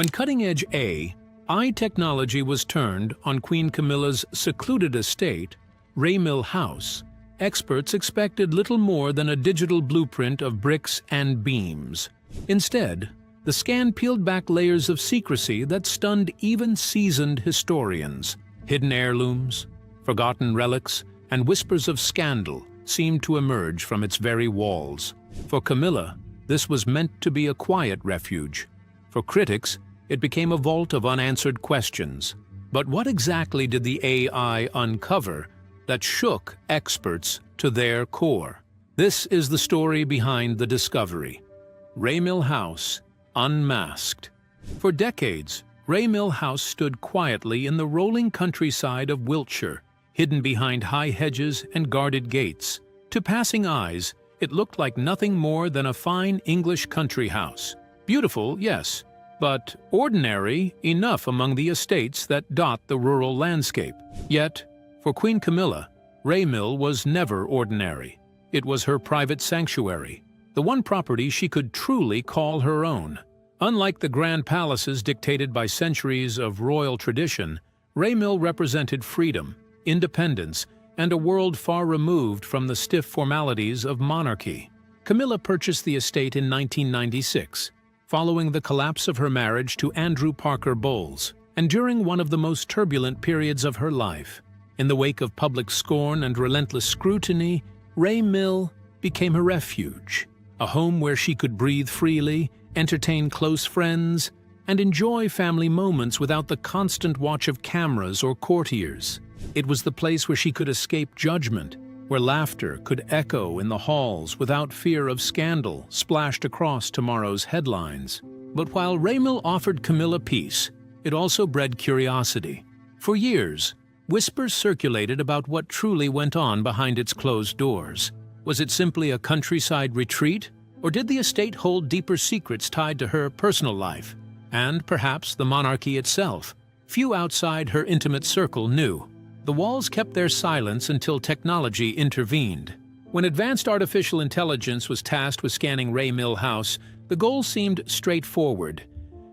When cutting-edge AI technology was turned on Queen Camilla's secluded estate, Raymill House, experts expected little more than a digital blueprint of bricks and beams. Instead, the scan peeled back layers of secrecy that stunned even seasoned historians. Hidden heirlooms, forgotten relics, and whispers of scandal seemed to emerge from its very walls. For Camilla, this was meant to be a quiet refuge. For critics, it became a vault of unanswered questions. But what exactly did the AI uncover that shook experts to their core? This is the story behind the discovery. Raymill House, unmasked. For decades, Raymill House stood quietly in the rolling countryside of Wiltshire, hidden behind high hedges and guarded gates. To passing eyes, it looked like nothing more than a fine English country house. Beautiful, yes, but ordinary enough among the estates that dot the rural landscape. Yet, for Queen Camilla, Raymill was never ordinary. It was her private sanctuary, the one property she could truly call her own. Unlike the grand palaces dictated by centuries of royal tradition, Raymill represented freedom, independence, and a world far removed from the stiff formalities of monarchy. Camilla purchased the estate in 1996, following the collapse of her marriage to Andrew Parker Bowles, and during one of the most turbulent periods of her life. In the wake of public scorn and relentless scrutiny, Raymill became a refuge, a home where she could breathe freely, entertain close friends, and enjoy family moments without the constant watch of cameras or courtiers. It was the place where she could escape judgment, where laughter could echo in the halls without fear of scandal splashed across tomorrow's headlines. But while Raymill offered Camilla peace, it also bred curiosity. For years, whispers circulated about what truly went on behind its closed doors. Was it simply a countryside retreat, or did the estate hold deeper secrets tied to her personal life, and perhaps the monarchy itself? Few outside her intimate circle knew. The walls kept their silence until technology intervened. When advanced artificial intelligence was tasked with scanning Raymill House, the goal seemed straightforward: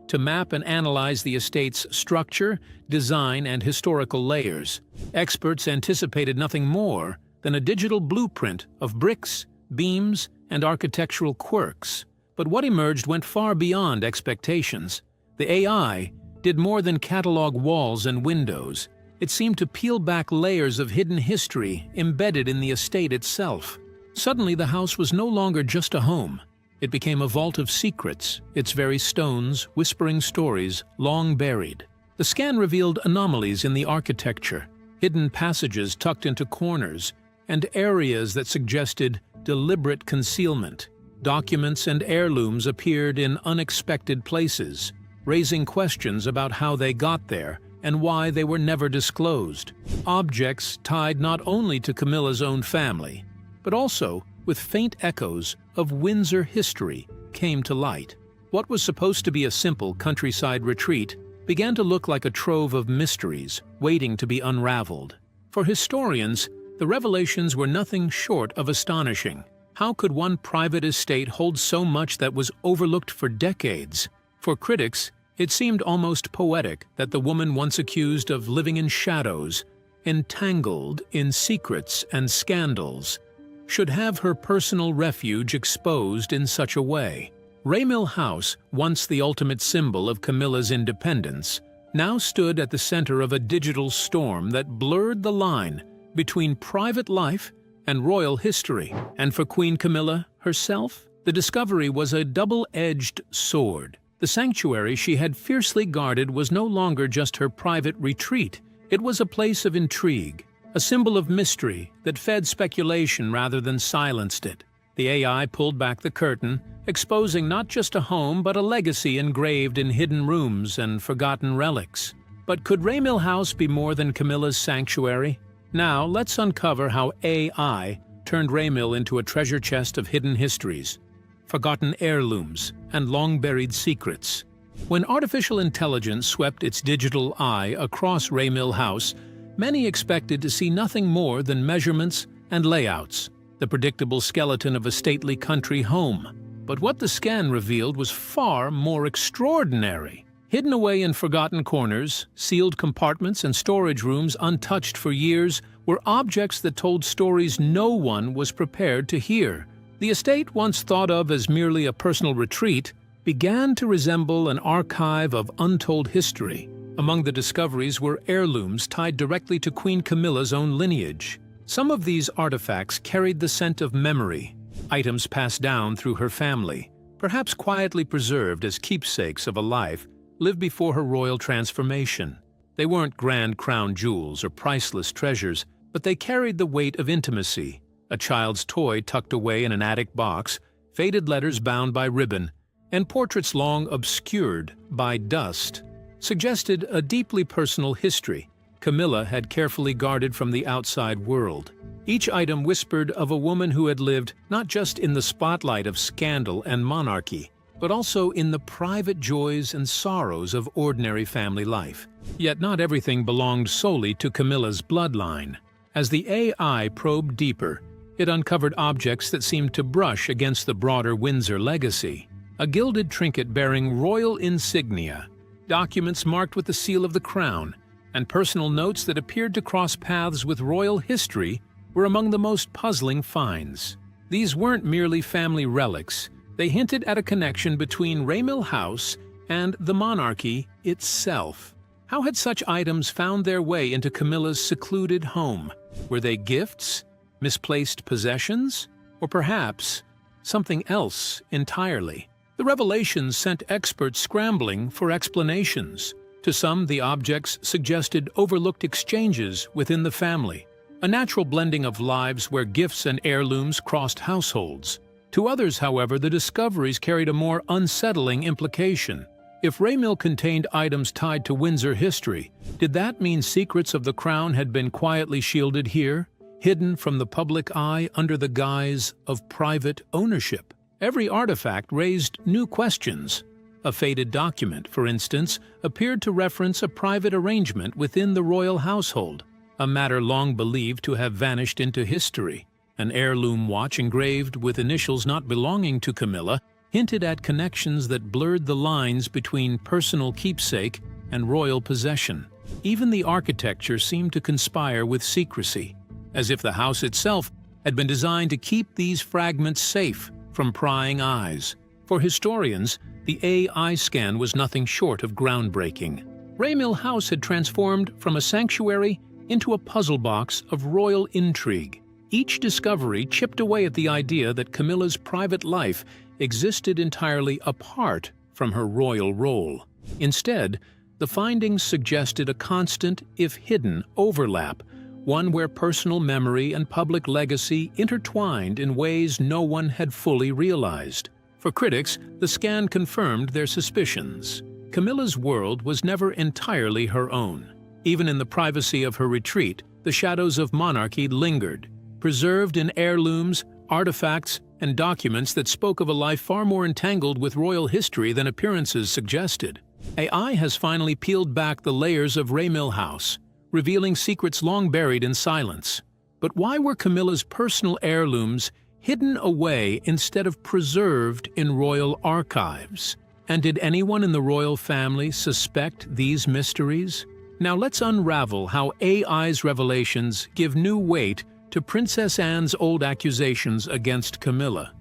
to map and analyze the estate's structure, design, and historical layers. Experts anticipated nothing more than a digital blueprint of bricks, beams, and architectural quirks. But what emerged went far beyond expectations. The AI did more than catalog walls and windows. It seemed to peel back layers of hidden history embedded in the estate itself. Suddenly, the house was no longer just a home. It became a vault of secrets, its very stones whispering stories long buried. The scan revealed anomalies in the architecture, hidden passages tucked into corners, and areas that suggested deliberate concealment. Documents and heirlooms appeared in unexpected places, raising questions about how they got there and why they were never disclosed. Objects tied not only to Camilla's own family, but also with faint echoes of Windsor history came to light. What was supposed to be a simple countryside retreat began to look like a trove of mysteries waiting to be unraveled. For historians, the revelations were nothing short of astonishing. How could one private estate hold so much that was overlooked for decades? For critics, it seemed almost poetic that the woman once accused of living in shadows, entangled in secrets and scandals, should have her personal refuge exposed in such a way. Raymill House, once the ultimate symbol of Camilla's independence, now stood at the center of a digital storm that blurred the line between private life and royal history. And for Queen Camilla herself, the discovery was a double-edged sword. The sanctuary she had fiercely guarded was no longer just her private retreat. It was a place of intrigue, a symbol of mystery that fed speculation rather than silenced it. The AI pulled back the curtain, exposing not just a home but a legacy engraved in hidden rooms and forgotten relics. But could Raymill House be more than Camilla's sanctuary? Now let's uncover how AI turned Raymill into a treasure chest of hidden histories, forgotten heirlooms, and long-buried secrets. When artificial intelligence swept its digital eye across Raymill House, many expected to see nothing more than measurements and layouts, the predictable skeleton of a stately country home. But what the scan revealed was far more extraordinary. Hidden away in forgotten corners, sealed compartments and storage rooms untouched for years were objects that told stories no one was prepared to hear. The estate, once thought of as merely a personal retreat, began to resemble an archive of untold history. Among the discoveries were heirlooms tied directly to Queen Camilla's own lineage. Some of these artifacts carried the scent of memory, items passed down through her family, perhaps quietly preserved as keepsakes of a life lived before her royal transformation. They weren't grand crown jewels or priceless treasures, but they carried the weight of intimacy. A child's toy tucked away in an attic box, faded letters bound by ribbon, and portraits long obscured by dust suggested a deeply personal history Camilla had carefully guarded from the outside world. Each item whispered of a woman who had lived not just in the spotlight of scandal and monarchy, but also in the private joys and sorrows of ordinary family life. Yet not everything belonged solely to Camilla's bloodline. As the AI probed deeper, it uncovered objects that seemed to brush against the broader Windsor legacy. A gilded trinket bearing royal insignia, documents marked with the seal of the crown, and personal notes that appeared to cross paths with royal history were among the most puzzling finds. These weren't merely family relics. They hinted at a connection between Raymill House and the monarchy itself. How had such items found their way into Camilla's secluded home? Were they gifts, misplaced possessions, or perhaps something else entirely? The revelations sent experts scrambling for explanations. To some, the objects suggested overlooked exchanges within the family, a natural blending of lives where gifts and heirlooms crossed households. To others, however, the discoveries carried a more unsettling implication. If Raymill contained items tied to Windsor history, did that mean secrets of the crown had been quietly shielded here, hidden from the public eye under the guise of private ownership? Every artifact raised new questions. A faded document, for instance, appeared to reference a private arrangement within the royal household, a matter long believed to have vanished into history. An heirloom watch engraved with initials not belonging to Camilla hinted at connections that blurred the lines between personal keepsake and royal possession. Even the architecture seemed to conspire with secrecy, as if the house itself had been designed to keep these fragments safe from prying eyes. For historians, the AI scan was nothing short of groundbreaking. Raymill House had transformed from a sanctuary into a puzzle box of royal intrigue. Each discovery chipped away at the idea that Camilla's private life existed entirely apart from her royal role. Instead, the findings suggested a constant, if hidden, overlap, one where personal memory and public legacy intertwined in ways no one had fully realized. For critics, the scan confirmed their suspicions. Camilla's world was never entirely her own. Even in the privacy of her retreat, the shadows of monarchy lingered, preserved in heirlooms, artifacts, and documents that spoke of a life far more entangled with royal history than appearances suggested. AI has finally peeled back the layers of Raymill House, revealing secrets long buried in silence. But why were Camilla's personal heirlooms hidden away instead of preserved in royal archives? And did anyone in the royal family suspect these mysteries? Now let's unravel how AI's revelations give new weight to Princess Anne's old accusations against Camilla.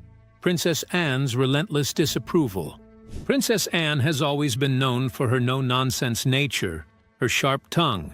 Princess Anne's relentless disapproval. Princess Anne has always been known for her no-nonsense nature, her sharp tongue,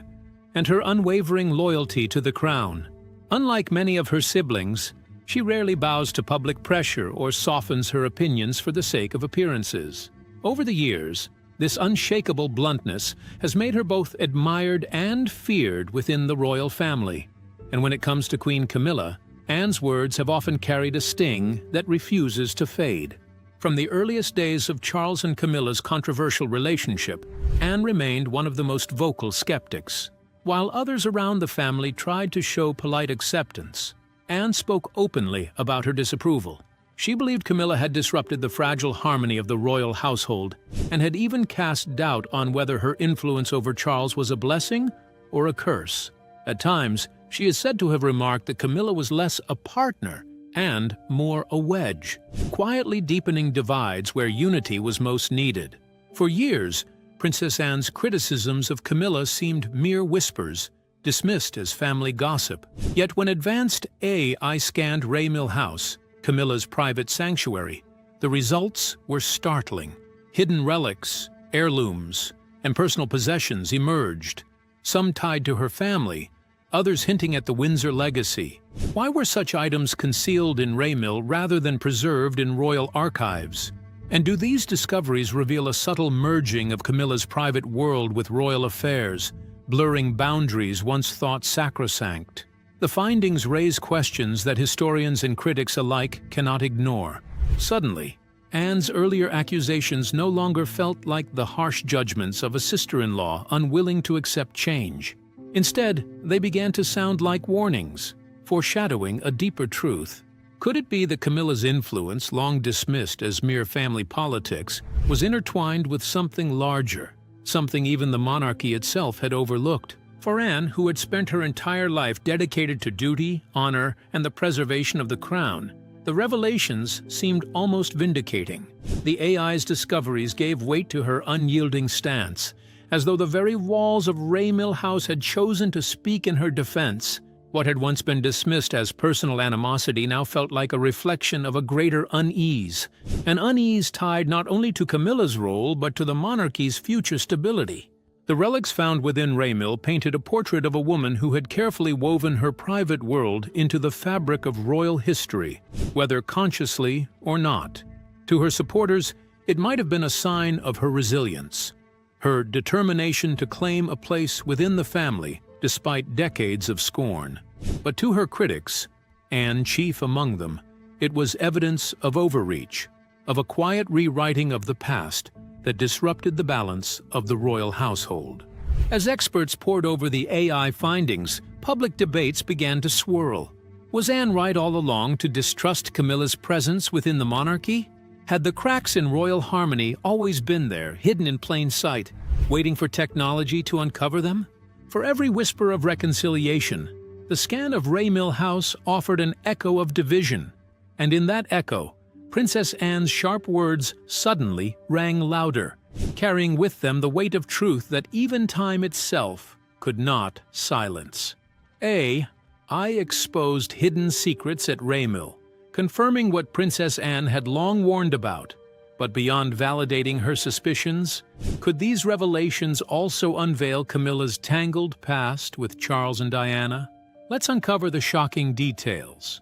and her unwavering loyalty to the crown. Unlike many of her siblings, she rarely bows to public pressure or softens her opinions for the sake of appearances. Over the years, this unshakable bluntness has made her both admired and feared within the royal family. And when it comes to Queen Camilla, Anne's words have often carried a sting that refuses to fade. From the earliest days of Charles and Camilla's controversial relationship, Anne remained one of the most vocal skeptics. While others around the family tried to show polite acceptance, Anne spoke openly about her disapproval. She believed Camilla had disrupted the fragile harmony of the royal household and had even cast doubt on whether her influence over Charles was a blessing or a curse. At times, she is said to have remarked that Camilla was less a partner and more a wedge, quietly deepening divides where unity was most needed. For years, Princess Anne's criticisms of Camilla seemed mere whispers, dismissed as family gossip. Yet when advanced AI scanned Raymill House, Camilla's private sanctuary, the results were startling. Hidden relics, heirlooms, and personal possessions emerged, some tied to her family, others hinting at the Windsor legacy. Why were such items concealed in Raymill rather than preserved in royal archives? And do these discoveries reveal a subtle merging of Camilla's private world with royal affairs, blurring boundaries once thought sacrosanct? The findings raise questions that historians and critics alike cannot ignore. Suddenly, Anne's earlier accusations no longer felt like the harsh judgments of a sister-in-law unwilling to accept change. Instead, they began to sound like warnings, foreshadowing a deeper truth. Could it be that Camilla's influence, long dismissed as mere family politics, was intertwined with something larger, something even the monarchy itself had overlooked? For Anne, who had spent her entire life dedicated to duty, honor, and the preservation of the crown, the revelations seemed almost vindicating. The AI's discoveries gave weight to her unyielding stance, as though the very walls of Raymill House had chosen to speak in her defense. What had once been dismissed as personal animosity now felt like a reflection of a greater unease, an unease tied not only to Camilla's role but to the monarchy's future stability. The relics found within Raymill painted a portrait of a woman who had carefully woven her private world into the fabric of royal history, whether consciously or not. To her supporters, it might have been a sign of her resilience, her determination to claim a place within the family despite decades of scorn. But to her critics, Anne chief among them, it was evidence of overreach, of a quiet rewriting of the past that disrupted the balance of the royal household. As experts pored over the AI findings, public debates began to swirl. Was Anne right all along to distrust Camilla's presence within the monarchy? Had the cracks in royal harmony always been there, hidden in plain sight, waiting for technology to uncover them? For every whisper of reconciliation, the scan of Raymill House offered an echo of division, and in that echo, Princess Anne's sharp words suddenly rang louder, carrying with them the weight of truth that even time itself could not silence. I exposed hidden secrets at Raymill, confirming what Princess Anne had long warned about. But beyond validating her suspicions, could these revelations also unveil Camilla's tangled past with Charles and Diana? Let's uncover the shocking details.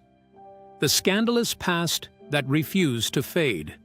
The scandalous past that refused to fade.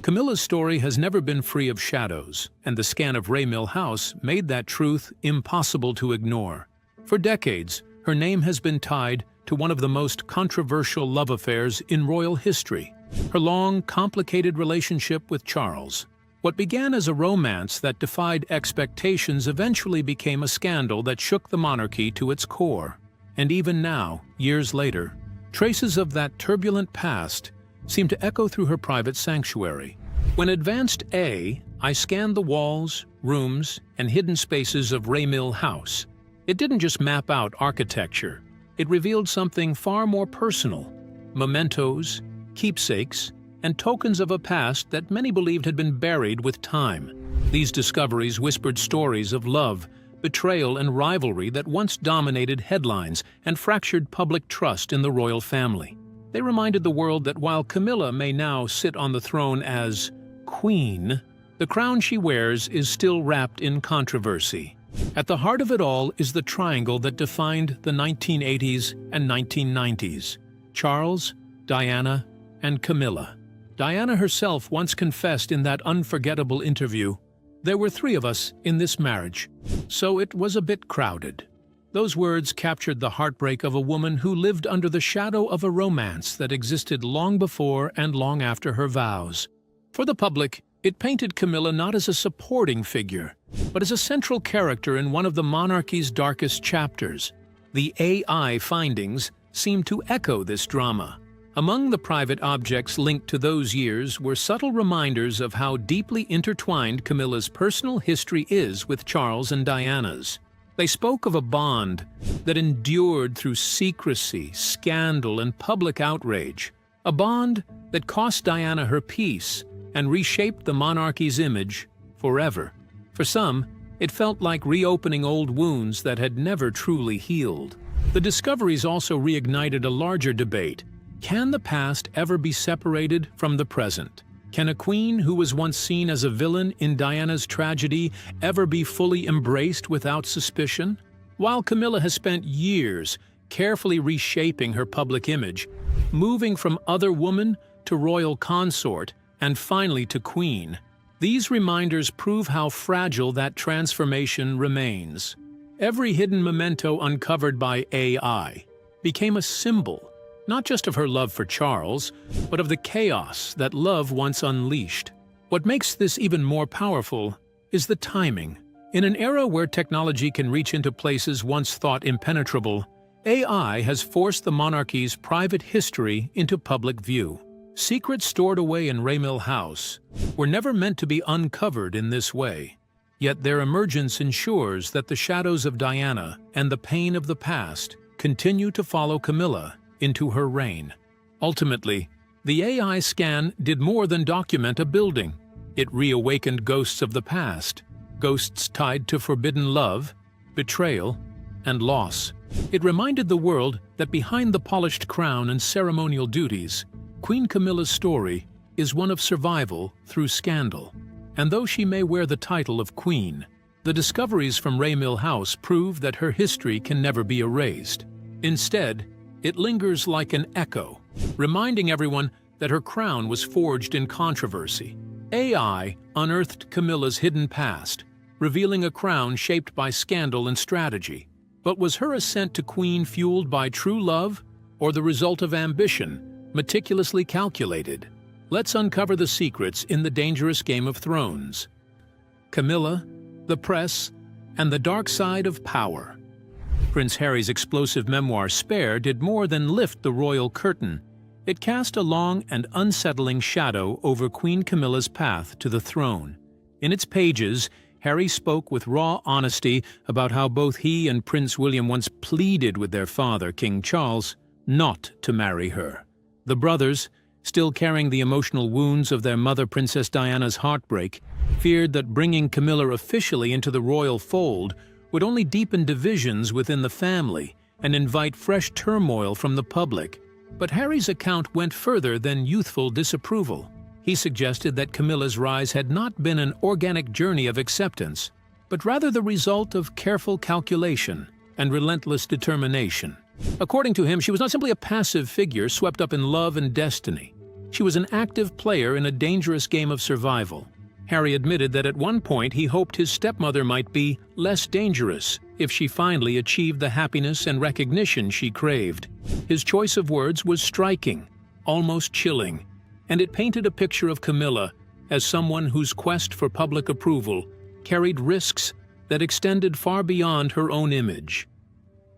Camilla's story has never been free of shadows, and the scan of Raymill House made that truth impossible to ignore. For decades, her name has been tied to one of the most controversial love affairs in royal history, her long, complicated relationship with Charles. What began as a romance that defied expectations eventually became a scandal that shook the monarchy to its core. And even now, years later, traces of that turbulent past seem to echo through her private sanctuary. When advanced I scanned the walls, rooms, and hidden spaces of Raymill House, it didn't just map out architecture. It revealed something far more personal: mementos, keepsakes, and tokens of a past that many believed had been buried with time. These discoveries whispered stories of love, betrayal, and rivalry that once dominated headlines and fractured public trust in the royal family. They reminded the world that while Camilla may now sit on the throne as queen, the crown she wears is still wrapped in controversy. At the heart of it all is the triangle that defined the 1980s and 1990s: Charles, Diana, and Camilla. Diana herself once confessed in that unforgettable interview, "There were three of us in this marriage, so it was a bit crowded." Those words captured the heartbreak of a woman who lived under the shadow of a romance that existed long before and long after her vows. For the public, it painted Camilla not as a supporting figure, but as a central character in one of the monarchy's darkest chapters. The AI findings seemed to echo this drama. Among the private objects linked to those years were subtle reminders of how deeply intertwined Camilla's personal history is with Charles and Diana's. They spoke of a bond that endured through secrecy, scandal, and public outrage, a bond that cost Diana her peace and reshaped the monarchy's image forever. For some, it felt like reopening old wounds that had never truly healed. The discoveries also reignited a larger debate. Can the past ever be separated from the present? Can a queen who was once seen as a villain in Diana's tragedy ever be fully embraced without suspicion? While Camilla has spent years carefully reshaping her public image, moving from other woman to royal consort and finally to queen, these reminders prove how fragile that transformation remains. Every hidden memento uncovered by AI became a symbol, not just of her love for Charles, but of the chaos that love once unleashed. What makes this even more powerful is the timing. In an era where technology can reach into places once thought impenetrable, AI has forced the monarchy's private history into public view. Secrets stored away in Raymill House were never meant to be uncovered in this way. Yet their emergence ensures that the shadows of Diana and the pain of the past continue to follow Camilla into her reign. Ultimately, the AI scan did more than document a building. It reawakened ghosts of the past, ghosts tied to forbidden love, betrayal, and loss. It reminded the world that behind the polished crown and ceremonial duties, Queen Camilla's story is one of survival through scandal. And though she may wear the title of queen, the discoveries from Raymill House prove that her history can never be erased. Instead, it lingers like an echo, reminding everyone that her crown was forged in controversy. AI unearthed Camilla's hidden past, revealing a crown shaped by scandal and strategy. But was her ascent to queen fueled by true love or the result of ambition, meticulously calculated? Let's uncover the secrets in the dangerous Game of Thrones. Camilla, the press, and the dark side of power. Prince Harry's explosive memoir Spare did more than lift the royal curtain. It cast a long and unsettling shadow over Queen Camilla's path to the throne. In its pages, Harry spoke with raw honesty about how both he and Prince William once pleaded with their father, King Charles, not to marry her. The brothers, still carrying the emotional wounds of their mother Princess Diana's heartbreak, feared that bringing Camilla officially into the royal fold would only deepen divisions within the family and invite fresh turmoil from the public. But Harry's account went further than youthful disapproval. He suggested that Camilla's rise had not been an organic journey of acceptance, but rather the result of careful calculation and relentless determination. According to him, she was not simply a passive figure swept up in love and destiny. She was an active player in a dangerous game of survival. Harry admitted that at one point he hoped his stepmother might be less dangerous if she finally achieved the happiness and recognition she craved. His choice of words was striking, almost chilling, and it painted a picture of Camilla as someone whose quest for public approval carried risks that extended far beyond her own image.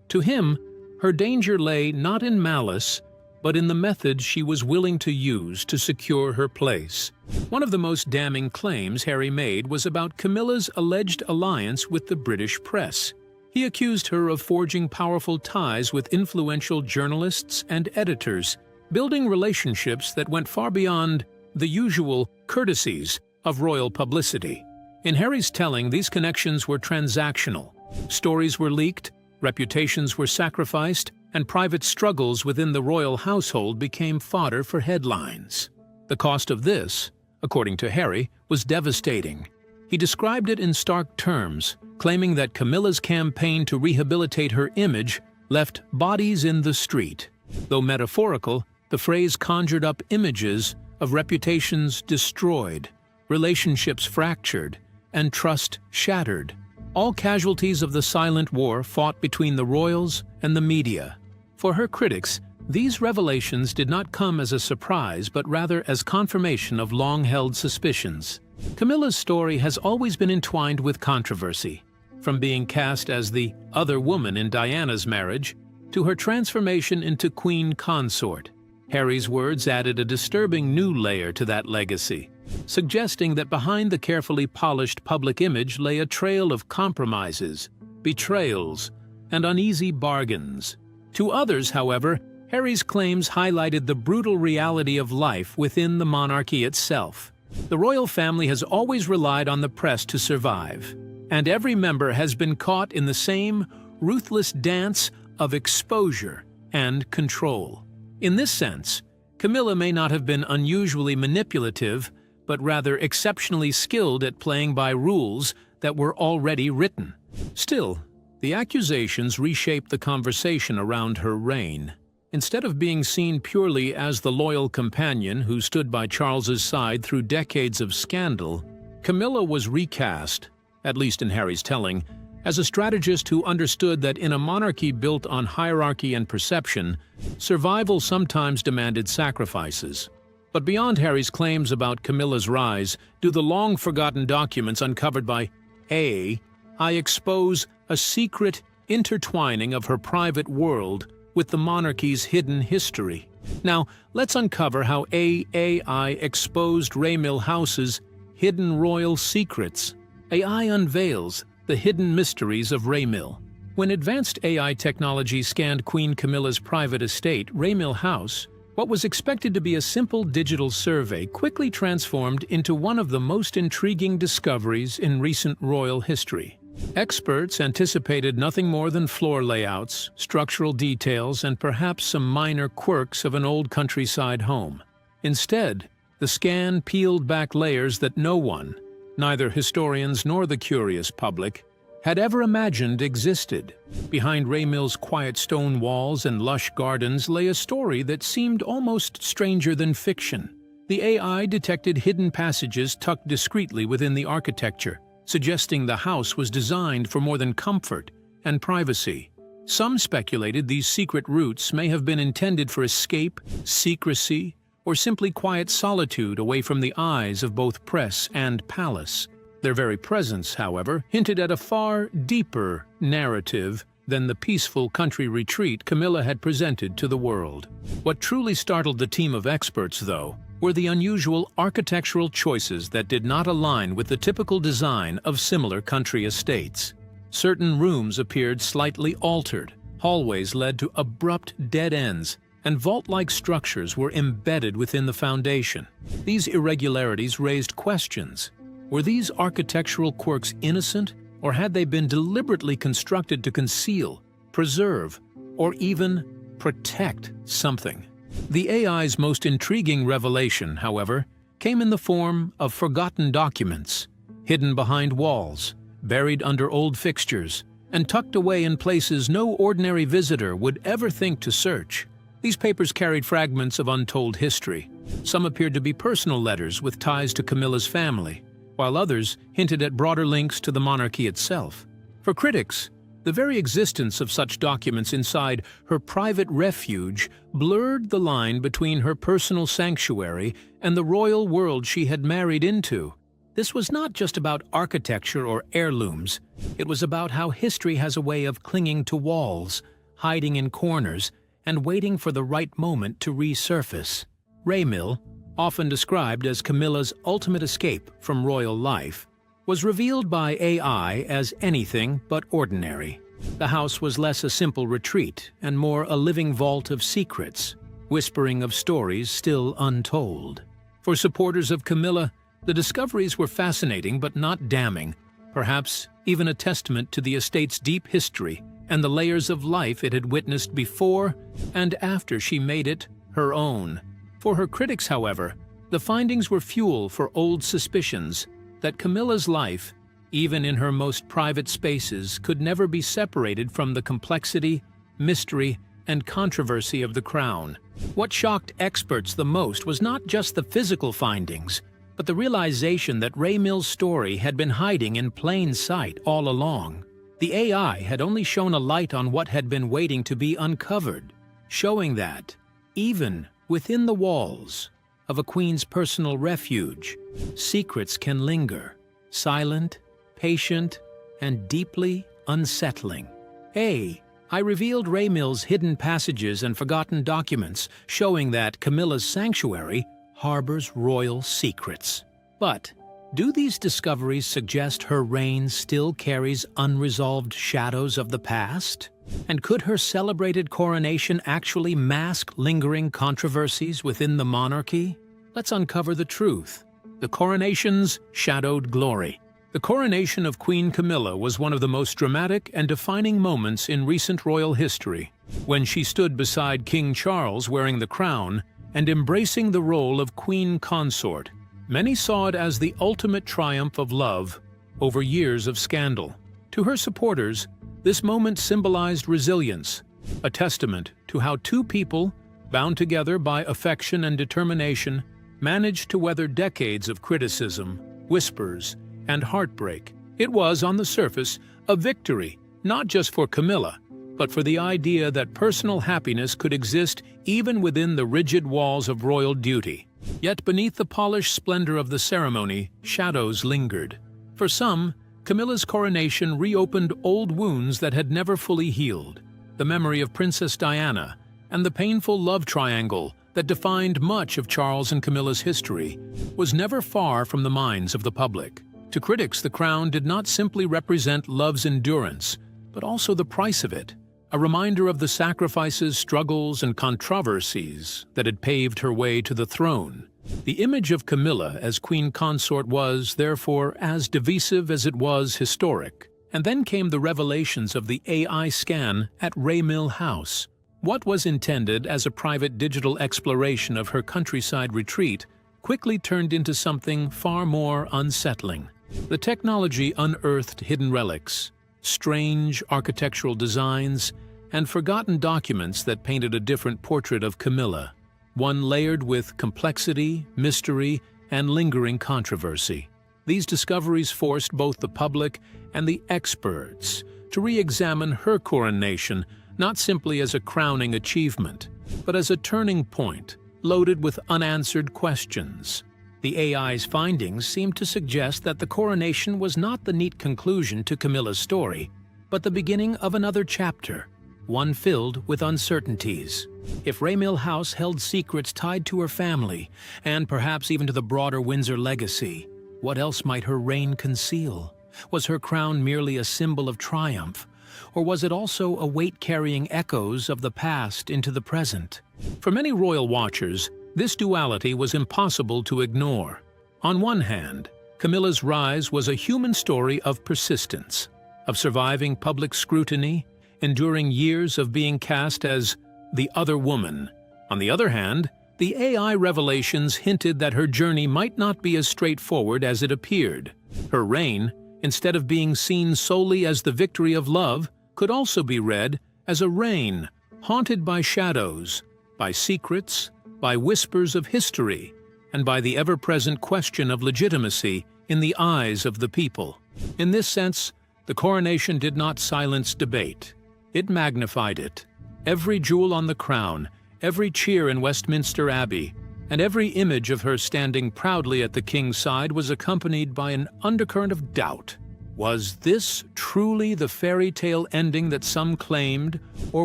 To him, her danger lay not in malice, but in the methods she was willing to use to secure her place. One of the most damning claims Harry made was about Camilla's alleged alliance with the British press. He accused her of forging powerful ties with influential journalists and editors, building relationships that went far beyond the usual courtesies of royal publicity. In Harry's telling, these connections were transactional. Stories were leaked, reputations were sacrificed, and private struggles within the royal household became fodder for headlines. The cost of this, according to Harry, was devastating. He described it in stark terms, claiming that Camilla's campaign to rehabilitate her image left bodies in the street. Though metaphorical, the phrase conjured up images of reputations destroyed, relationships fractured, and trust shattered. All casualties of the silent war fought between the royals and the media. For her critics, these revelations did not come as a surprise, but rather as confirmation of long-held suspicions. Camilla's story has always been entwined with controversy, from being cast as the other woman in Diana's marriage to her transformation into queen consort. Harry's words added a disturbing new layer to that legacy, suggesting that behind the carefully polished public image lay a trail of compromises, betrayals, and uneasy bargains. To others, however, Harry's claims highlighted the brutal reality of life within the monarchy itself. The royal family has always relied on the press to survive, and every member has been caught in the same ruthless dance of exposure and control. In this sense, Camilla may not have been unusually manipulative, but rather exceptionally skilled at playing by rules that were already written. Still, the accusations reshaped the conversation around her reign. Instead of being seen purely as the loyal companion who stood by Charles's side through decades of scandal, Camilla was recast, at least in Harry's telling, as a strategist who understood that in a monarchy built on hierarchy and perception, survival sometimes demanded sacrifices. But beyond Harry's claims about Camilla's rise, do the long-forgotten documents uncovered by I expose a secret intertwining of her private world with the monarchy's hidden history. Now, let's uncover how AI exposed Raymill House's hidden royal secrets. AI unveils the hidden mysteries of Raymill. When advanced AI technology scanned Queen Camilla's private estate, Raymill House, what was expected to be a simple digital survey quickly transformed into one of the most intriguing discoveries in recent royal history. Experts anticipated nothing more than floor layouts, structural details, and perhaps some minor quirks of an old countryside home. Instead, the scan peeled back layers that no one, neither historians nor the curious public, had ever imagined existed. Behind Raymill's quiet stone walls and lush gardens lay a story that seemed almost stranger than fiction. The AI detected hidden passages tucked discreetly within the architecture, suggesting the house was designed for more than comfort and privacy. Some speculated these secret routes may have been intended for escape, secrecy, or simply quiet solitude away from the eyes of both press and palace. Their very presence, however, hinted at a far deeper narrative than the peaceful country retreat Camilla had presented to the world. What truly startled the team of experts, though, were the unusual architectural choices that did not align with the typical design of similar country estates. Certain rooms appeared slightly altered, hallways led to abrupt dead ends, and vault-like structures were embedded within the foundation. These irregularities raised questions. Were these architectural quirks innocent, or had they been deliberately constructed to conceal, preserve, or even protect something? The AI's most intriguing revelation, however, came in the form of forgotten documents, hidden behind walls, buried under old fixtures, and tucked away in places no ordinary visitor would ever think to search. These papers carried fragments of untold history. Some appeared to be personal letters with ties to Camilla's family, while others hinted at broader links to the monarchy itself. For critics, the very existence of such documents inside her private refuge blurred the line between her personal sanctuary and the royal world she had married into. This was not just about architecture or heirlooms. It was about how history has a way of clinging to walls, hiding in corners, and waiting for the right moment to resurface. Raymill, often described as Camilla's ultimate escape from royal life, was revealed by AI as anything but ordinary. The house was less a simple retreat and more a living vault of secrets, whispering of stories still untold. For supporters of Camilla, the discoveries were fascinating but not damning, perhaps even a testament to the estate's deep history and the layers of life it had witnessed before and after she made it her own. For her critics, however, the findings were fuel for old suspicions that Camilla's life, even in her most private spaces, could never be separated from the complexity, mystery, and controversy of the crown. What shocked experts the most was not just the physical findings, but the realization that Raymill's story had been hiding in plain sight all along. The AI had only shone a light on what had been waiting to be uncovered, showing that, even within the walls of a queen's personal refuge, secrets can linger, silent, patient, and deeply unsettling. I revealed Raymill's hidden passages and forgotten documents, showing that Camilla's sanctuary harbors royal secrets. But do these discoveries suggest her reign still carries unresolved shadows of the past? And could her celebrated coronation actually mask lingering controversies within the monarchy? Let's uncover the truth. the coronation's shadowed glory. The coronation of Queen Camilla was one of the most dramatic and defining moments in recent royal history. When she stood beside King Charles wearing the crown and embracing the role of queen consort, many saw it as the ultimate triumph of love over years of scandal. To her supporters, this moment symbolized resilience, a testament to how two people, bound together by affection and determination, managed to weather decades of criticism, whispers, and heartbreak. It was, on the surface, a victory, not just for Camilla, but for the idea that personal happiness could exist even within the rigid walls of royal duty. Yet beneath the polished splendor of the ceremony, shadows lingered. For some, Camilla's coronation reopened old wounds that had never fully healed. The memory of Princess Diana and the painful love triangle that defined much of Charles and Camilla's history was never far from the minds of the public. To critics, the crown did not simply represent love's endurance, but also the price of it, a reminder of the sacrifices, struggles, and controversies that had paved her way to the throne. The image of Camilla as queen consort was, therefore, as divisive as it was historic. And then came the revelations of the AI scan at Raymill House. What was intended as a private digital exploration of her countryside retreat quickly turned into something far more unsettling. The technology unearthed hidden relics, strange architectural designs, and forgotten documents that painted a different portrait of Camilla, one layered with complexity, mystery, and lingering controversy. These discoveries forced both the public and the experts to re-examine her coronation not simply as a crowning achievement, but as a turning point loaded with unanswered questions. The AI's findings seemed to suggest that the coronation was not the neat conclusion to Camilla's story, but the beginning of another chapter, one filled with uncertainties. If Raymill House held secrets tied to her family, and perhaps even to the broader Windsor legacy, what else might her reign conceal? Was her crown merely a symbol of triumph, or was it also a weight carrying echoes of the past into the present? For many royal watchers, this duality was impossible to ignore. On one hand, Camilla's rise was a human story of persistence, of surviving public scrutiny, enduring years of being cast as the other woman. On the other hand, the AI revelations hinted that her journey might not be as straightforward as it appeared. Her reign, instead of being seen solely as the victory of love, could also be read as a reign haunted by shadows, by secrets, by whispers of history, and by the ever-present question of legitimacy in the eyes of the people. In this sense, the coronation did not silence debate. It magnified it. Every jewel on the crown, every cheer in Westminster Abbey, and every image of her standing proudly at the king's side was accompanied by an undercurrent of doubt. Was this truly the fairy tale ending that some claimed, or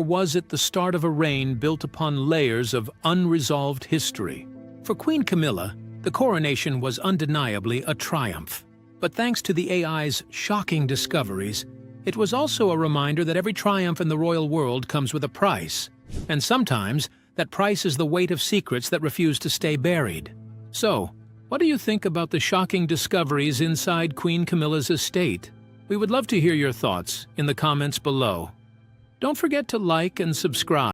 was it the start of a reign built upon layers of unresolved history? For Queen Camilla, the coronation was undeniably a triumph. But thanks to the AI's shocking discoveries, it was also a reminder that every triumph in the royal world comes with a price. And sometimes, that price is the weight of secrets that refuse to stay buried. So, what do you think about the shocking discoveries inside Queen Camilla's estate? We would love to hear your thoughts in the comments below. Don't forget to like and subscribe.